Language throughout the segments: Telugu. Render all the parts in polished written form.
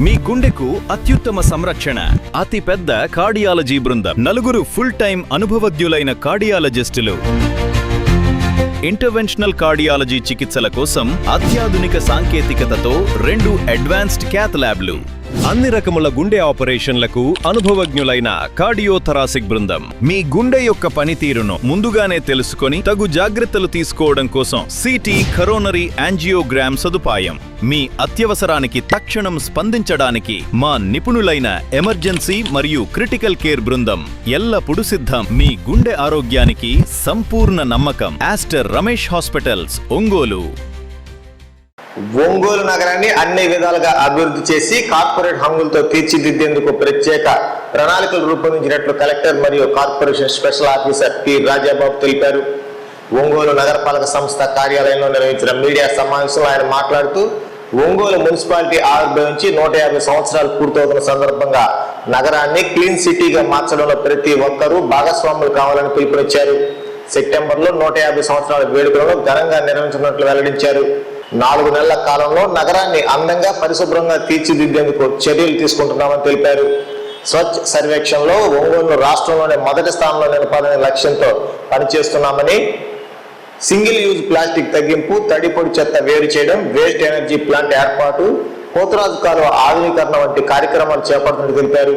మీ గుండెకు అత్యుత్తమ సంరక్షణ అతి పెద్ద కార్డియాలజీ బృందం 4 ఫుల్ టైం అనుభవజ్ఞులైన కార్డియాలజిస్టులు ఇంటర్వెన్షనల్ కార్డియాలజీ చికిత్సల కోసం అత్యాధునిక సాంకేతికతతో 2 అడ్వాన్స్డ్ క్యాత్ ల్యాబ్లు అన్ని రకముల గుండె ఆపరేషన్లకు అనుభవజ్ఞులైన కార్డియోథరాసిక్ బృందం మీ గుండె యొక్క పనితీరును ముందుగానే తెలుసుకొని తగు జాగ్రత్తలు తీసుకోవడం కోసం సిటీ కరోనరీ యాంజియోగ్రామ్ సదుపాయం మీ అత్యవసరానికి తక్షణం స్పందించడానికి మా నిపుణులైన ఎమర్జెన్సీ మరియు క్రిటికల్ కేర్ బృందం ఎల్లప్పుడూ సిద్ధం మీ గుండె ఆరోగ్యానికి సంపూర్ణ నమ్మకం ఆస్టర్ రమేష్ హాస్పిటల్స్ ఒంగోలు ఒంగోలు నగరాన్ని అన్ని విధాలుగా అభివృద్ధి చేసి కార్పొరేట్ హంగులతో తీర్చిదిద్దేందుకు ప్రత్యేక ప్రణాళికలు రూపొందించినట్లు కలెక్టర్ మరియు corporation special officer P Rajababu తెలిపారు. ఒంగోలు నగరపాలక సంస్థ కార్యాలయంలో నిర్వహించిన మీడియా సమావేశంలో ఆయన మాట్లాడుతూ ఒంగోలు మున్సిపాలిటీ ఆవిర్భవించి 150 సంవత్సరాలు పూర్తవుతున్న సందర్భంగా నగరాన్ని క్లీన్ సిటీగా మార్చడంలో ప్రతి ఒక్కరూ భాగస్వాములు కావాలని పిలుపునిచ్చారు. సెప్టెంబర్లో 150 సంవత్సరాల వేడుకలను ఘనంగా నిర్వహించినట్లు వెల్లడించారు. 4 నెలల కాలంలో నగరాన్ని అందంగా పరిశుభ్రంగా తీర్చిదిద్దేందుకు చర్యలు తీసుకుంటున్నామని తెలిపారు. స్వచ్ఛ సర్వేక్షణలో ఒంగోలు రాష్ట్రంలోనే మొదటి స్థానంలో నిలపాలనే లక్ష్యంతో పనిచేస్తున్నామని, సింగిల్ యూజ్ ప్లాస్టిక్ తగ్గింపు, తడి పొడి చెత్త వేరు చేయడం, వేస్ట్ ఎనర్జీ ప్లాంట్ ఏర్పాటు, పోతురాజు కాలువ ఆధునీకరణ వంటి కార్యక్రమాలు చేపడుతున్నట్టు తెలిపారు.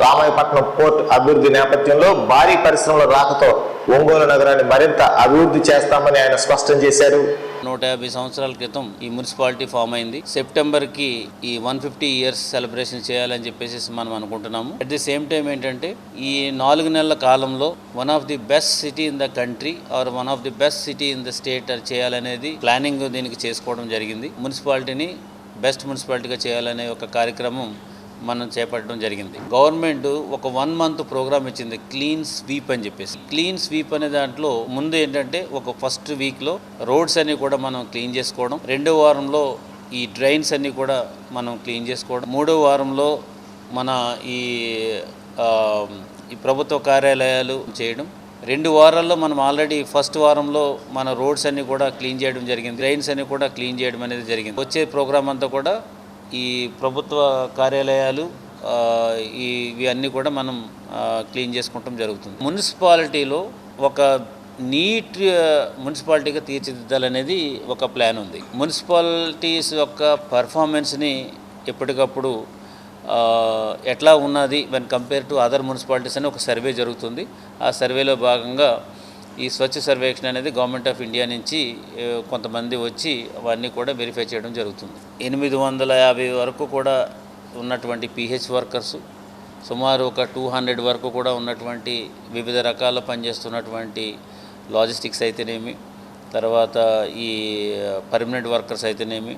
రామాయపట్నం పోర్ట్ అభివృద్ధి నేపథ్యంలో భారీ పరిశ్రమల రాకతో ఒంగోలు నగరాన్ని మరింత అభివృద్ధి చేస్తామని ఆయన స్పష్టం చేశారు. 150 సంవత్సరాల క్రితం ఈ మున్సిపాలిటీ ఫామ్ అయింది. సెప్టెంబర్కి ఈ 150 ఇయర్స్ సెలబ్రేషన్ చేయాలని చెప్పేసి మనం అనుకుంటున్నాము. అట్ ది సేమ్ టైం ఏంటంటే ఈ 4 నెలల కాలంలో one of the best city in the country or one of the best city in the state చేయాలనేది ప్లానింగ్ దీనికి చేసుకోవడం జరిగింది. మున్సిపాలిటీని బెస్ట్ మున్సిపాలిటీగా చేయాలనే ఒక కార్యక్రమం మనం చేపట్టడం జరిగింది. గవర్నమెంట్ ఒక 1 మంత్ ప్రోగ్రామ్ ఇచ్చింది, క్లీన్ స్వీప్ అని చెప్పేసి. క్లీన్ స్వీప్ అనే దాంట్లో ముందు ఏంటంటే ఒక ఫస్ట్ వీక్లో రోడ్స్ అన్ని కూడా మనం క్లీన్ చేసుకోవడం, 2వ వారంలో ఈ డ్రైన్స్ అన్ని కూడా మనం క్లీన్ చేసుకోవడం, 3వ వారంలో మన ఈ ప్రభుత్వ కార్యాలయాలు చేయడం, 2 వారాల్లో మనం ఆల్రెడీ ఫస్ట్ వారంలో మన రోడ్స్ అన్ని కూడా క్లీన్ చేయడం జరిగింది, డ్రైన్స్ అన్ని కూడా క్లీన్ చేయడం అనేది జరిగింది. వచ్చే ప్రోగ్రామ్ అంతా కూడా ఈ ప్రభుత్వ కార్యాలయాలు ఇవి అన్నీ కూడా మనం క్లీన్ చేసుకుంటాం జరుగుతుంది. మున్సిపాలిటీలో ఒక నీట్ మున్సిపాలిటీగా తీర్చిదిద్దాలనేది ఒక ప్లాన్ ఉంది. మున్సిపాలిటీస్ యొక్క పర్ఫార్మెన్స్ని ఎప్పటికప్పుడు ఎట్లా ఉన్నది when compare to other municipalities అని ఒక సర్వే జరుగుతుంది. ఆ సర్వేలో భాగంగా ఈ స్వచ్ఛ సర్వేక్షణ అనేది గవర్నమెంట్ ఆఫ్ ఇండియా నుంచి కొంతమంది వచ్చి అవన్నీ కూడా వెరిఫై చేయడం జరుగుతుంది. 850 వరకు కూడా ఉన్నటువంటి పిహెచ్ వర్కర్సు, సుమారు ఒక 200 వరకు కూడా ఉన్నటువంటి వివిధ రకాల పనిచేస్తున్నటువంటి లాజిస్టిక్స్ అయితేనేమి, తర్వాత ఈ పర్మనెంట్ వర్కర్స్ అయితేనేమి,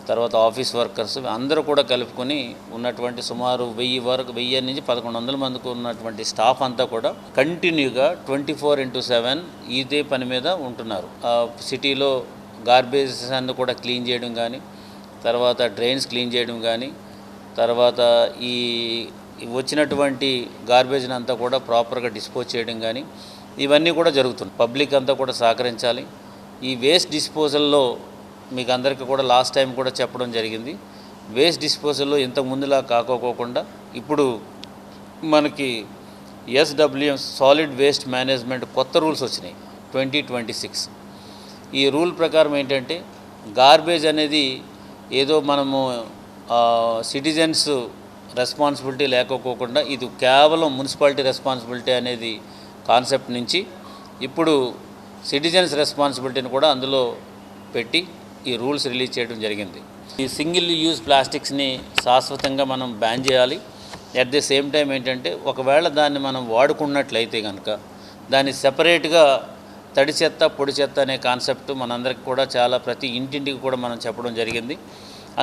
తర్వాత ఆఫీస్ వర్కర్స్ అందరూ కూడా కలుపుకొని ఉన్నటువంటి సుమారు 1000 నుంచి 1100 మందికి ఉన్నటువంటి స్టాఫ్ అంతా కూడా కంటిన్యూగా 24/7 ఇదే పని మీద ఉంటున్నారు. సిటీలో గార్బేజెస్ అన్ని కూడా క్లీన్ చేయడం కానీ, తర్వాత డ్రైన్స్ క్లీన్ చేయడం కానీ, తర్వాత ఈ వచ్చినటువంటి గార్బేజ్ని అంతా కూడా ప్రాపర్గా డిస్పోజ్ చేయడం కానీ, ఇవన్నీ కూడా జరుగుతుంది. పబ్లిక్ అంతా కూడా సహకరించాలి. ఈ వేస్ట్ డిస్పోజల్లో మీకు అందరికీ కూడా లాస్ట్ టైం కూడా చెప్పడం జరిగింది. వేస్ట్ డిస్పోజల్లో ఇంతకు ముందులా కాకోకుండా ఇప్పుడు మనకి SWM సాలిడ్ వేస్ట్ మేనేజ్మెంట్ కొత్త రూల్స్ వచ్చినాయి 2026. ఈ రూల్ ప్రకారం ఏంటంటే గార్బేజ్ అనేది ఏదో మనము సిటిజన్స్ రెస్పాన్సిబిలిటీ లేకపోకుండా ఇది కేవలం మున్సిపాలిటీ రెస్పాన్సిబిలిటీ అనేది కాన్సెప్ట్ నుంచి ఇప్పుడు సిటిజన్స్ రెస్పాన్సిబిలిటీని కూడా అందులో పెట్టి ఈ రూల్స్ రిలీజ్ చేయడం జరిగింది. ఈ సింగిల్ యూజ్ ప్లాస్టిక్స్ని శాశ్వతంగా మనం బ్యాన్ చేయాలి. అట్ ది సేమ్ టైం ఏంటంటే ఒకవేళ దాన్ని మనం వాడుకున్నట్లయితే కనుక దాన్ని సెపరేట్గా తడి చెత్త పొడి చెత్త అనే కాన్సెప్ట్ మనందరికీ కూడా చాలా ప్రతి ఇంటింటికి కూడా మనం చెప్పడం జరిగింది.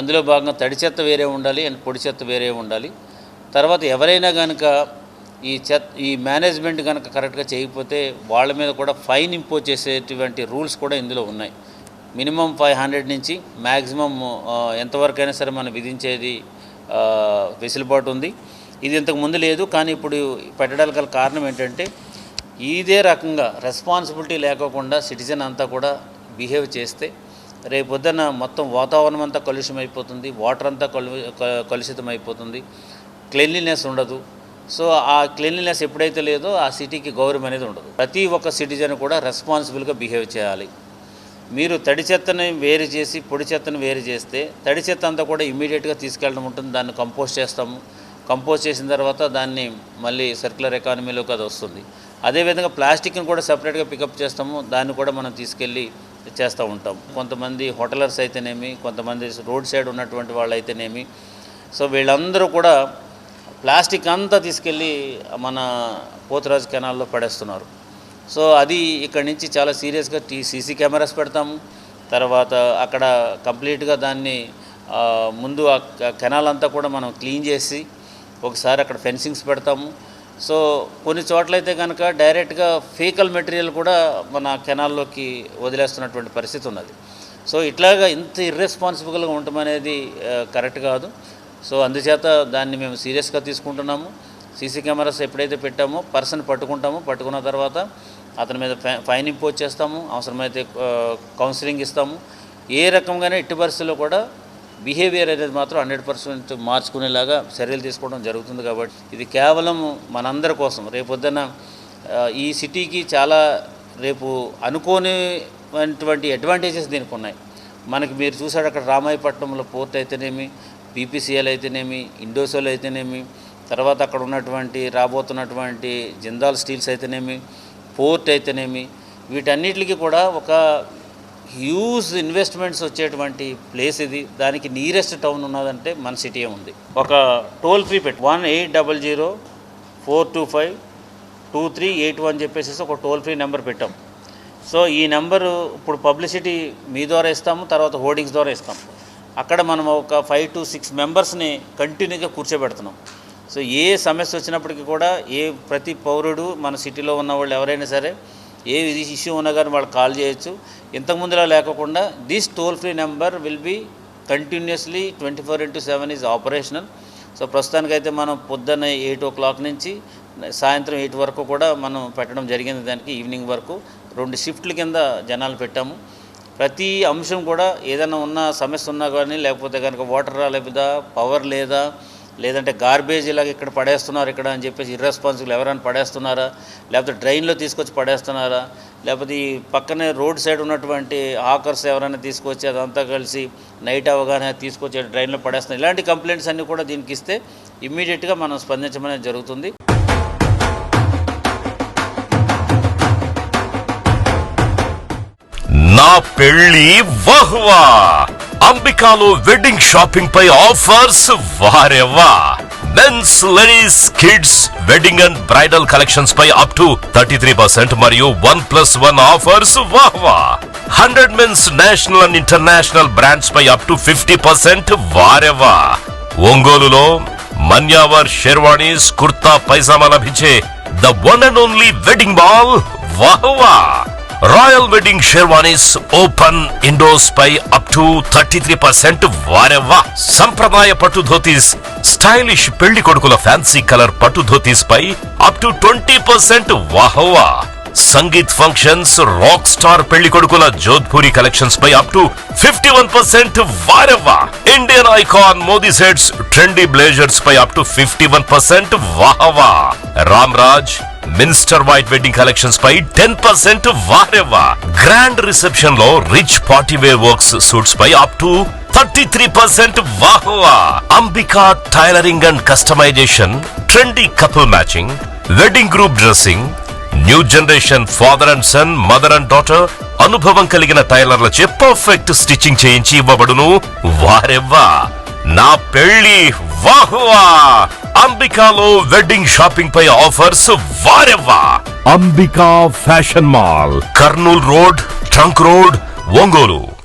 అందులో భాగంగా తడి చెత్త వేరే ఉండాలి అండ్ పొడి చెత్త వేరే ఉండాలి. తర్వాత ఎవరైనా కనుక ఈ మేనేజ్మెంట్ కనుక కరెక్ట్గా చేయకపోతే వాళ్ళ మీద కూడా ఫైన్ ఇంపోజ్ చేసేటువంటి రూల్స్ కూడా ఇందులో ఉన్నాయి. మినిమం 500 నుంచి మ్యాక్సిమం ఎంతవరకైనా సరే మనం విధించేది వెసులుబాటు ఉంది. ఇది ఇంతకు ముందు లేదు, కానీ ఇప్పుడు పెట్టడానికి గల కారణం ఏంటంటే ఇదే రకంగా రెస్పాన్సిబిలిటీ లేకోకుండా సిటిజన్ అంతా కూడా బిహేవ్ చేస్తే రేపొద్దున మొత్తం వాతావరణం అంతా కలుషితం అయిపోతుంది, వాటర్ అంతా కలుషితం అయిపోతుంది, క్లీన్లీనెస్ ఉండదు. సో ఆ క్లీన్లీనెస్ ఎప్పుడైతే లేదో ఆ సిటీకి గౌరవం అనేది ఉండదు. ప్రతి ఒక్క సిటిజన్ కూడా రెస్పాన్సిబుల్గా బిహేవ్ చేయాలి. మీరు తడి చెత్తని వేరు చేసి పొడి చెత్తను వేరు చేస్తే తడి చెత్త అంతా కూడా ఇమీడియట్గా తీసుకెళ్ళడం ఉంటుంది. దాన్ని కంపోస్ట్ చేస్తాము. కంపోస్ట్ చేసిన తర్వాత దాన్ని మళ్ళీ సర్క్యులర్ ఎకానమీలోకి అది వస్తుంది. అదేవిధంగా ప్లాస్టిక్ని కూడా సపరేట్గా పికప్ చేస్తాము. దాన్ని కూడా మనం తీసుకెళ్ళి చేస్తూ ఉంటాం. కొంతమంది హోటలర్స్ అయితేనేమి, కొంతమంది రోడ్ సైడ్ ఉన్నటువంటి వాళ్ళు అయితేనేమి, సో వీళ్ళందరూ కూడా ప్లాస్టిక్ అంతా తీసుకెళ్ళి మన పోతురాజు కెనాల్లో పడేస్తున్నారు. సో అది ఇక్కడి నుంచి చాలా సీరియస్గా సీసీ కెమెరాస్ పెడతాము. తర్వాత అక్కడ కంప్లీట్గా దాన్ని ముందు ఆ కెనాల్ అంతా కూడా మనం క్లీన్ చేసి ఒకసారి అక్కడ ఫెన్సింగ్స్ పెడతాము. సో కొన్ని చోట్లయితే కనుక డైరెక్ట్గా ఫేకల్ మెటీరియల్ కూడా మన కెనాల్లోకి వదిలేస్తున్నటువంటి పరిస్థితి ఉన్నది. సో ఇట్లాగా ఇంత ఇర్రెస్పాన్సిబుల్గా ఉండటం అనేది కరెక్ట్ కాదు. సో అందుచేత దాన్ని మేము సీరియస్గా తీసుకుంటున్నాము. సీసీ కెమెరాస్ ఎప్పుడైతే పెట్టామో పర్సన్ పట్టుకున్న తర్వాత అతని మీద ఫైన్ ఇంపోజ్ చేస్తాము. అవసరమైతే కౌన్సిలింగ్ ఇస్తాము. ఏ రకంగానే ఎట్టి పరిస్థితుల్లో కూడా బిహేవియర్ అనేది మాత్రం 100% మార్చుకునేలాగా చర్యలు తీసుకోవడం జరుగుతుంది. కాబట్టి ఇది కేవలం మనందరి కోసం. రేపొద్దున ఈ సిటీకి చాలా రేపు అనుకోనిటువంటి అడ్వాంటేజెస్ దీనికి ఉన్నాయి. మనకి మీరు చూసాడు అక్కడ రామాయపట్నంలో పోర్ట్ అయితేనేమి, బీపీసీఎల్ అయితేనేమి, ఇండోసోల్ అయితేనేమి, తర్వాత అక్కడ ఉన్నటువంటి రాబోతున్నటువంటి జిందాల్ స్టీల్స్ అయితేనేమి, పోర్ట్ అయితేనేమి, వీటన్నిటికీ కూడా ఒక హ్యూజ్ ఇన్వెస్ట్మెంట్స్ వచ్చేటువంటి ప్లేస్ ఇది. దానికి నియరెస్ట్ టౌన్ ఉన్నదంటే మన సిటీయే ఉంది. ఒక టోల్ ఫ్రీ పెట్టి 1800-425-2381 చెప్పేసి ఒక టోల్ ఫ్రీ నెంబర్ పెట్టాం. సో ఈ నెంబరు ఇప్పుడు పబ్లిసిటీ మీ ద్వారా ఇస్తాము, తర్వాత హోర్డింగ్స్ ద్వారా ఇస్తాం. అక్కడ మనం ఒక 5 to 6 మెంబర్స్ని కంటిన్యూగా కూర్చోబెడుతున్నాం. సో ఏ సమస్య వచ్చినప్పటికీ కూడా ప్రతి పౌరుడు మన సిటీలో ఉన్న వాళ్ళు ఎవరైనా సరే ఏ ఇష్యూ ఉన్నా కానీ వాళ్ళు కాల్ చేయొచ్చు. ఇంతకుముందులా లేకుండా this toll free number will be continuously 24/7 is operational. So ప్రస్తుతానికైతే మనం పొద్దున్న 8 o'clock నుంచి సాయంత్రం 8 వరకు కూడా మనం పెట్టడం జరిగింది. దానికి ఈవినింగ్ వరకు 2 షిఫ్ట్ల కింద జనాలు పెట్టాము. ప్రతి అంశం కూడా ఏదైనా ఉన్న సమస్య ఉన్నా కానీ, లేకపోతే కనుక వాటర్ రాలేదా, పవర్ లేదా, లేదంటే గార్బేజ్ ఇలాగ ఇక్కడ పడేస్తున్నారు ఇక్కడ అని చెప్పేసి ఇర్రెస్పాన్సిబుల్ ఎవరైనా పడేస్తున్నారా, లేకపోతే డ్రైన్లో తీసుకొచ్చి పడేస్తున్నారా, లేకపోతే ఈ పక్కనే రోడ్ సైడ్ ఉన్నటువంటి హాకర్స్ ఎవరైనా తీసుకొచ్చి అదంతా కలిసి నైట్ అవగానే తీసుకొచ్చి డ్రైన్లో పడేస్తున్నారు, ఇలాంటి కంప్లైంట్స్ అన్నీ కూడా దీనికి ఇస్తే ఇమ్మీడియట్గా మనం స్పందించమనేది జరుగుతుంది. నా పెళ్లి వహ్వా అంబికాలో వెడ్డింగ్ షాపింగ్ పై ఆఫర్స్ వారెవ్వా. Men's, ladies, kids wedding and bridal collections పై అప్ టు 33% మరియు 1+1 ఆఫర్స్ వాహ్వా. 100 men's national and international brands పై అప్ టు 50% వారెవ్వా. ఒంగోలులో మన్యావర్ షెర్వాణీస్, కుర్తా, పైజామా లభించే the one and only wedding mall వాహ్వా. Royal wedding sherwanis open indoors పై అప్ టు 33% వారెవ్వా. సంప్రదాయ పట్టు ధోతీస్, స్టైలిష్ పెళ్లి కొడుకుల ఫ్యాన్సీ కలర్ పట్టు ధోతీస్ పై అప్ టు 20% వాహ్వా. సంగీత్ ఫంక్షన్స్, రాక్ స్టార్ పెళ్లి కొడుకుల జోధ్పూరి కలెక్షన్స్ పై అప్ టు 51% వారెవ్వా. Indian icon Modi sets, trendy blazers పై అప్ టు 51% వాహ్వా. Ramraj minister white wedding collections పై 10% వారెవ్వా. గ్రాండ్ రిసెప్షన్ లో rich party wear works suits పై అప్ టు 33% వాహ్వా. Ambika tailoring and customisation, trendy couple matching, wedding group dressing, new generation father and son, mother and daughter అనుభవం కలిగిన టైలర్లచే పర్ఫెక్ట్ స్టిచ్చింగ్ చేయించి ఇవ్వబడును వారెవ్వా. నా పెళ్లి వాహ్వా. అంబికాలో వెడ్డింగ్ షాపింగ్ పై ఆఫర్స్ వారెవ్వా. Ambika fashion mall, Kurnool road, trunk road, Ongole.